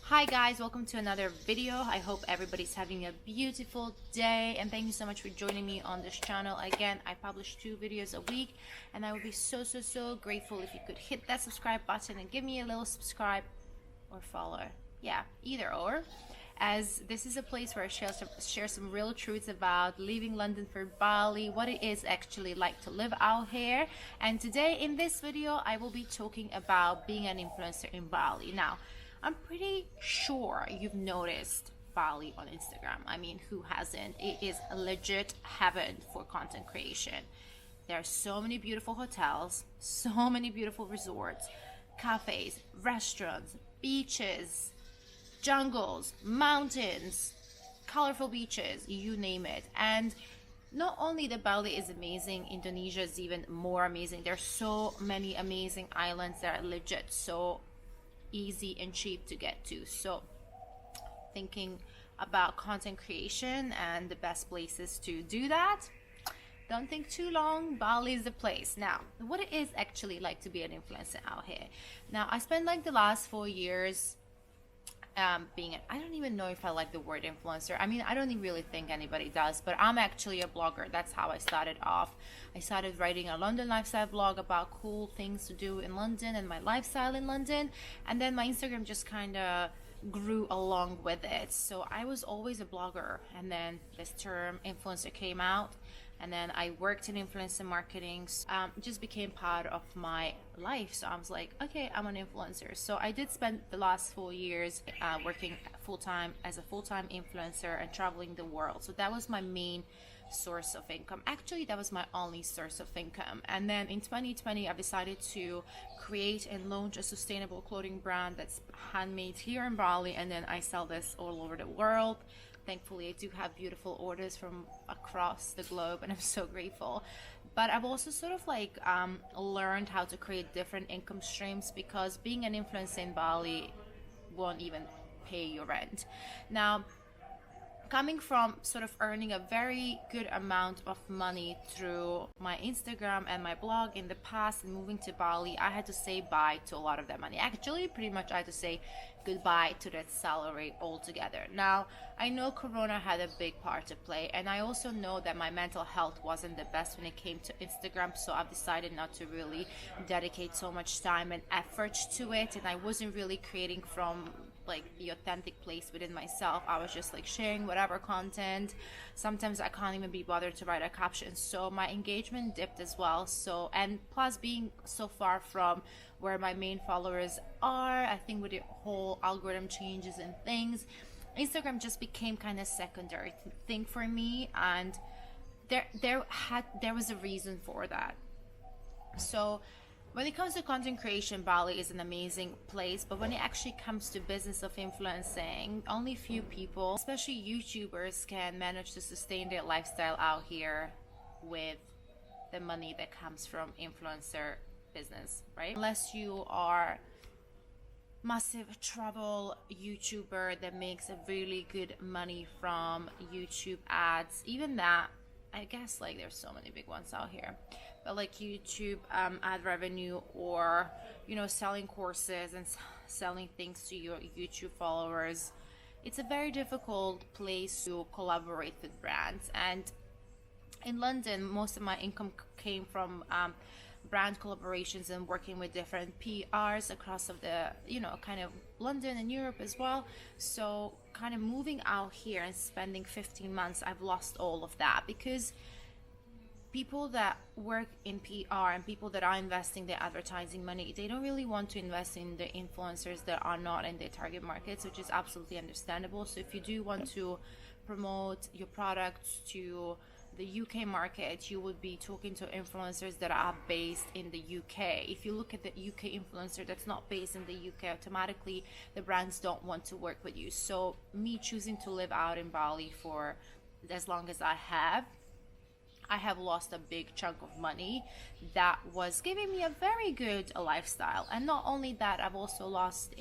Hi guys, welcome to another video. I hope everybody's having a beautiful day, and thank you so much for joining me on this channel. Again, I publish 2 videos a week, and I would be so grateful if you could hit that subscribe button and give me a little subscribe or follow. Yeah, either or, as this is a place where I share some real truths about leaving London for Bali, what it is actually like to live out here. And today in this video I will be talking about being an influencer in Bali. Now, I'm pretty sure you've noticed Bali on Instagram. I mean, who hasn't? It is a legit heaven for content creation. There are so many beautiful hotels, so many beautiful resorts, cafes, restaurants, beaches, jungles, mountains, colorful beaches, you name it. And not only that Bali is amazing, Indonesia is even more amazing. There's so many amazing islands that are legit so easy and cheap to get to. So thinking about content creation and the best places to do that, don't think too long. Bali is the place. Now, what it is actually like to be an influencer out here. Now, I spent like the last 4 years I don't even know if I like the word influencer. I mean, I don't really think anybody does, but I'm actually a blogger. That's how I started off. I started writing a London lifestyle blog about cool things to do in London and my lifestyle in London, and then my Instagram just kind of grew along with it. So I was always a blogger, and then this term influencer came out, and then I worked in influencer marketing. Just became part of my life. So I was like, okay, I'm an influencer. So I did spend the last 4 years working full-time as a full-time influencer and traveling the world. So that was my main source of income. Actually, that was my only source of income. And then in 2020, I decided to create and launch a sustainable clothing brand that's handmade here in Bali, and then I sell this all over the world. Thankfully, I do have beautiful orders from across the globe, and I'm so grateful. But I've also sort of like learned how to create different income streams, because being an influencer in Bali won't even pay your rent. Now, coming from sort of earning a very good amount of money through my Instagram and my blog in the past, and moving to Bali, I had to say bye to a lot of that money. Actually, pretty much I had to say goodbye to that salary altogether. Now, I know Corona had a big part to play, and I also know that my mental health wasn't the best when it came to Instagram, so I've decided not to really dedicate so much time and effort to it, and I wasn't really creating from like the authentic place within myself. I was just like sharing whatever content. Sometimes I can't even be bothered to write a caption, so my engagement dipped as well. So, and plus being so far from where my main followers are, I think with the whole algorithm changes and things, Instagram just became kind of secondary thing for me, and there was a reason for that. So when it comes to content creation, Bali is an amazing place, but when it actually comes to business of influencing, only few people, especially YouTubers, can manage to sustain their lifestyle out here with the money that comes from influencer business, right? Unless you are massive travel YouTuber that makes a really good money from YouTube ads. Even that, I guess, like there's so many big ones out here, but like YouTube ad revenue, or selling courses and selling things to your YouTube followers, it's a very difficult place to collaborate with brands. And in London, most of my income came from brand collaborations and working with different PRs across of the kind of London and Europe as well. So kind of moving out here and spending 15 months, I've lost all of that, because people that work in PR and people that are investing their advertising money, they don't really want to invest in the influencers that are not in their target markets, which is absolutely understandable. So if you do want to promote your products to the UK market, you would be talking to influencers that are based in the UK. If you look at the UK influencer that's not based in the UK, automatically the brands don't want to work with you. So me choosing to live out in Bali for as long as I have lost a big chunk of money that was giving me a very good lifestyle. And not only that, I've also lost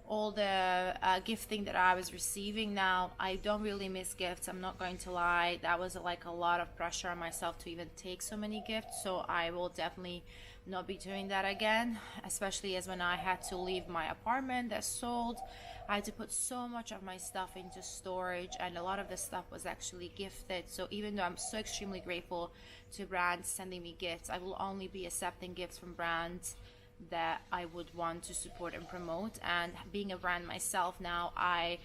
all the gifting that I was receiving. Now, I don't really miss gifts, I'm not going to lie. That was like a lot of pressure on myself to even take so many gifts, so I will definitely not be doing that again, especially as when I had to leave my apartment that sold. I had to put so much of my stuff into storage, and a lot of the stuff was actually gifted. So even though I'm so extremely grateful to brands sending me gifts, I will only be accepting gifts from brands that I would want to support and promote. And being a brand myself now, I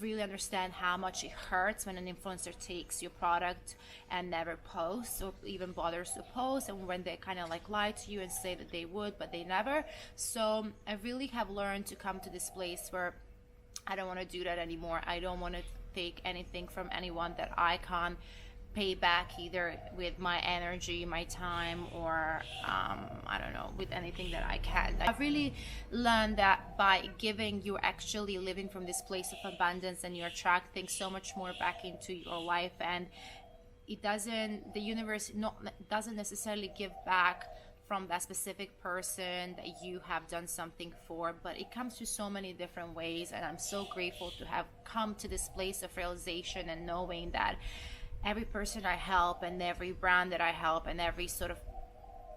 really understand how much it hurts when an influencer takes your product and never posts or even bothers to post, and when they kind of like lie to you and say that they would but they never. So I really have learned to come to this place where I don't want to do that anymore. I don't want to take anything from anyone that I can't pay back, either with my energy, my time, or I don't know, with anything that I can. I've really learned that by giving, you're actually living from this place of abundance, and you attract things so much more back into your life. And it doesn't, the universe doesn't necessarily give back from that specific person that you have done something for, but it comes through so many different ways. And I'm so grateful to have come to this place of realization and knowing that every person I help and every brand that I help and every sort of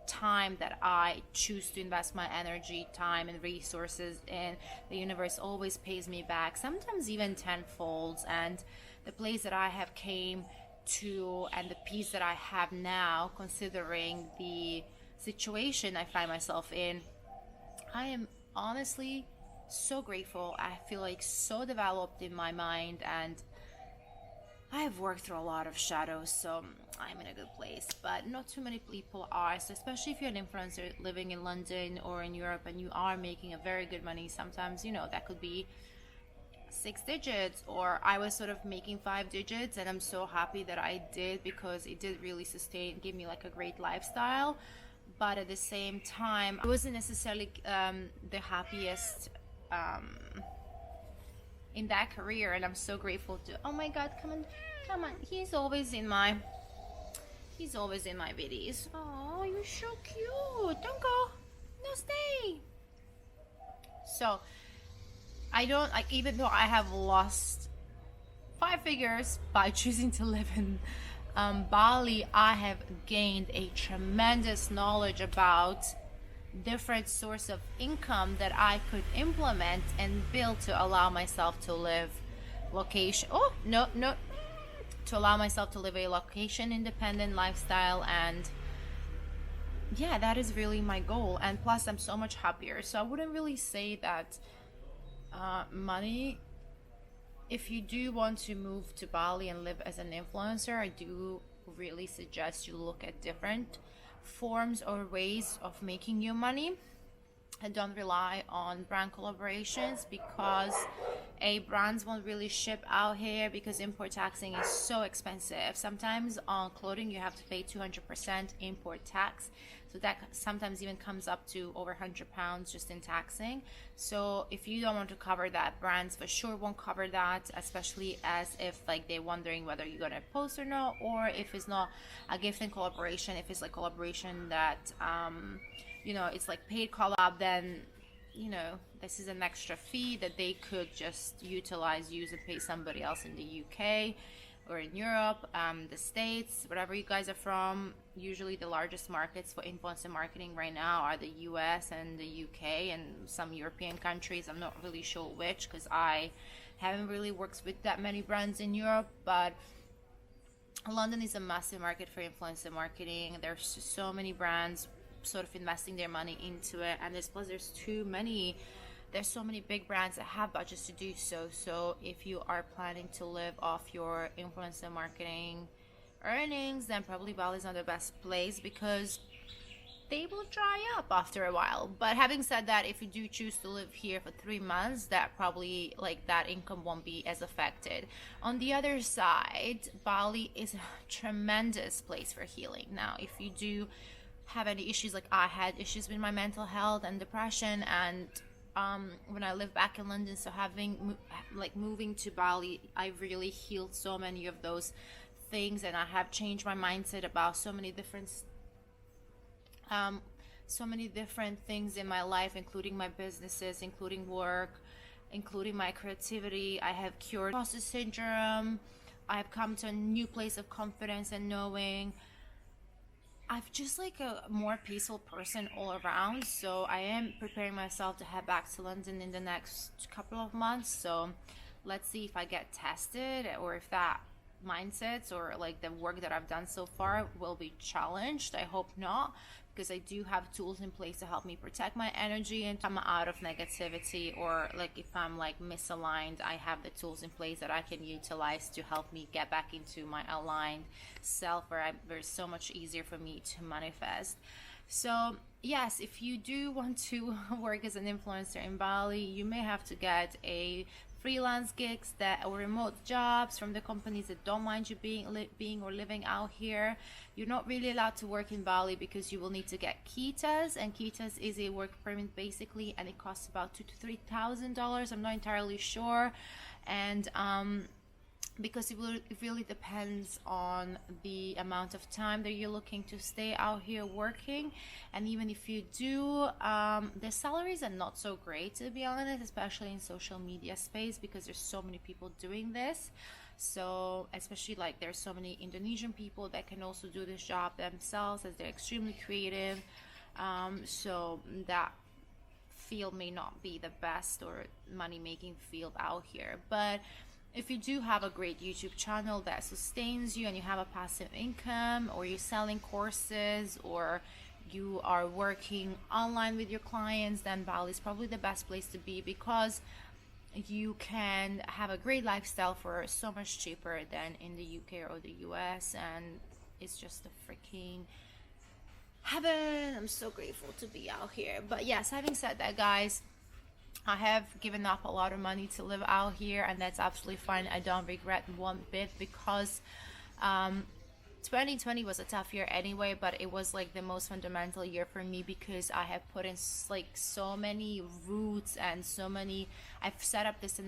time that I choose to invest my energy, time, and resources in, the universe always pays me back, sometimes even tenfold. And the place that I have came to and the peace that I have now, considering the situation I find myself in, I am honestly so grateful. I feel like so developed in my mind, and I have worked through a lot of shadows, so I'm in a good place, but not too many people are. So especially if you're an influencer living in London or in Europe and you are making a very good money, sometimes, you know, that could be 6 digits, or I was sort of making 5 digits, and I'm so happy that I did, because it did really sustain, give me like a great lifestyle. But at the same time, I wasn't necessarily the happiest in that career, and I'm so grateful to, oh my god, come on, he's always in my videos. Oh, you're so cute, don't go, no, stay. So I don't like, even though I have lost 5 figures by choosing to live in Bali, I have gained a tremendous knowledge about different source of income that I could implement and build to allow myself to live location. Oh, no. To allow myself to live a location independent lifestyle. And yeah, that is really my goal. And plus, I'm so much happier. So I wouldn't really say that money, if you do want to move to Bali and live as an influencer, I do really suggest you look at different forms or ways of making your money, and don't rely on brand collaborations, because brands won't really ship out here because import taxing is so expensive. Sometimes on clothing you have to pay 200% import tax, so that sometimes even comes up to over £100 just in taxing. So if you don't want to cover that, brands for sure won't cover that, especially as if like they're wondering whether you're gonna post or not, or if it's not a gift and collaboration. If it's like collaboration that you know, it's like paid collab, then you know, this is an extra fee that they could just use and pay somebody else in the UK or in Europe, the States, wherever you guys are from. Usually the largest markets for influencer marketing right now are the US and the UK and some European countries. I'm not really sure which, because I haven't really worked with that many brands in Europe, but London is a massive market for influencer marketing. There's just so many brands sort of investing their money into it, and there's so many big brands that have budgets to do so. So if you are planning to live off your influencer marketing earnings, then probably Bali is not the best place, because they will dry up after a while. But having said that, if you do choose to live here for 3 months, that probably like that income won't be as affected. On the other side, Bali is a tremendous place for healing. Now, if you do have any issues, like I had issues with my mental health and depression, and when I lived back in London, so moving to Bali, I really healed so many of those things, and I have changed my mindset about so many different things in my life, including my businesses, including work, including my creativity. I have cured imposter syndrome. I have come to a new place of confidence and knowing I'm just like a more peaceful person all around. So I am preparing myself to head back to London in the next couple of months. So let's see if I get tested or if that mindsets or like the work that I've done so far will be challenged. I hope not, because I do have tools in place to help me protect my energy and come out of negativity, or like if I'm like misaligned, I have the tools in place that I can utilize to help me get back into my aligned self, where it's so much easier for me to manifest. So yes, if you do want to work as an influencer in Bali, you may have to get a freelance gigs that or remote jobs from the companies that don't mind you being or living out here. You're not really allowed to work in Bali because you will need to get KITAs, and KITAs is a work permit basically, and it costs about $2,000 to $3,000. I'm not entirely sure, and because it really depends on the amount of time that you're looking to stay out here working. And even if you do, the salaries are not so great, to be honest, especially in social media space, because there's so many people doing this. So especially like there's so many Indonesian people that can also do this job themselves, as they're extremely creative. So that field may not be the best or money making field out here, but if you do have a great YouTube channel that sustains you and you have a passive income, or you're selling courses, or you are working online with your clients, then Bali is probably the best place to be, because you can have a great lifestyle for so much cheaper than in the UK or the US, and it's just a freaking heaven. I'm so grateful to be out here. But yes, having said that, guys, I have given up a lot of money to live out here, and that's absolutely fine. I don't regret one bit, because 2020 was a tough year anyway, but it was like the most fundamental year for me, because I have put in like so many roots and I've set up this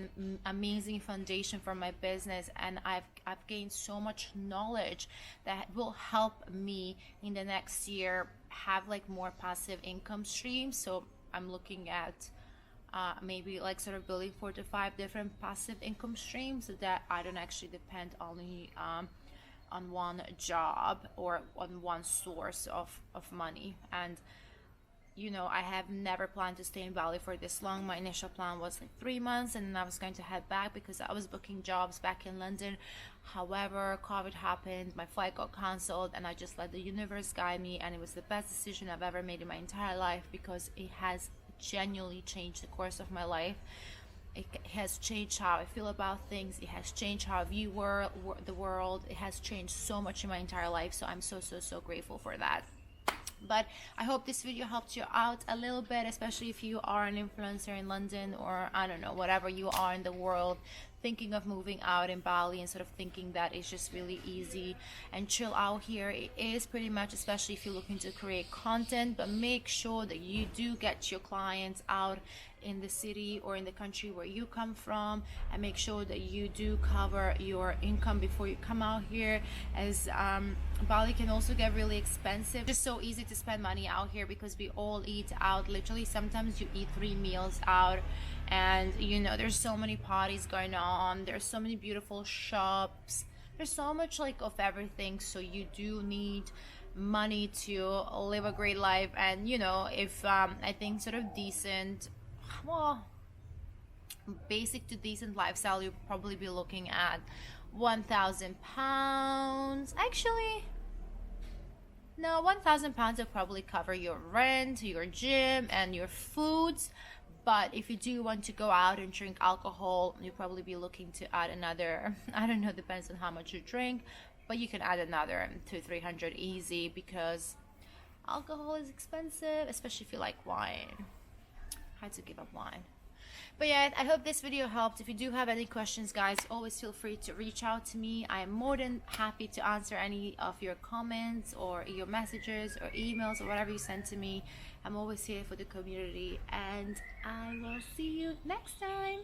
amazing foundation for my business, and I've gained so much knowledge that will help me in the next year have like more passive income streams. So I'm looking at maybe like sort of building 4 to 5 different passive income streams, so that I don't actually depend only on one job or on one source of money. And you know, I have never planned to stay in Bali for this long. My initial plan was like 3 months, and then I was going to head back because I was booking jobs back in London. However, COVID happened, my flight got cancelled, and I just let the universe guide me, and it was the best decision I've ever made in my entire life, because it has genuinely changed the course of my life. It has changed how I feel about things. It has changed how I view the world. It has changed so much in my entire life. So I'm so grateful for that. But I hope this video helped you out a little bit, especially if you are an influencer in London, or I don't know, whatever you are in the world, thinking of moving out in Bali and sort of thinking that it's just really easy and chill out here. It is pretty much, especially if you're looking to create content, but make sure that you do get your clients out in the city or in the country where you come from, and make sure that you do cover your income before you come out here, as Bali can also get really expensive. It's so easy to spend money out here because we all eat out. Literally, sometimes you eat 3 meals out, and you know, there's so many parties going on, there's so many beautiful shops, there's so much like of everything. So you do need money to live a great life. And you know, if I think sort of decent, well, basic to decent lifestyle, you'll probably be looking at £1,000. Actually, no, £1,000 will probably cover your rent, your gym, and your foods. But if you do want to go out and drink alcohol, you'll probably be looking to add another, I don't know, depends on how much you drink, but you can add another 200-300 easy, because alcohol is expensive, especially if you like wine. I had to give up wine. But yeah, I hope this video helped. If you do have any questions, guys, always feel free to reach out to me. I am more than happy to answer any of your comments or your messages or emails or whatever you send to me. I'm always here for the community, and I will see you next time.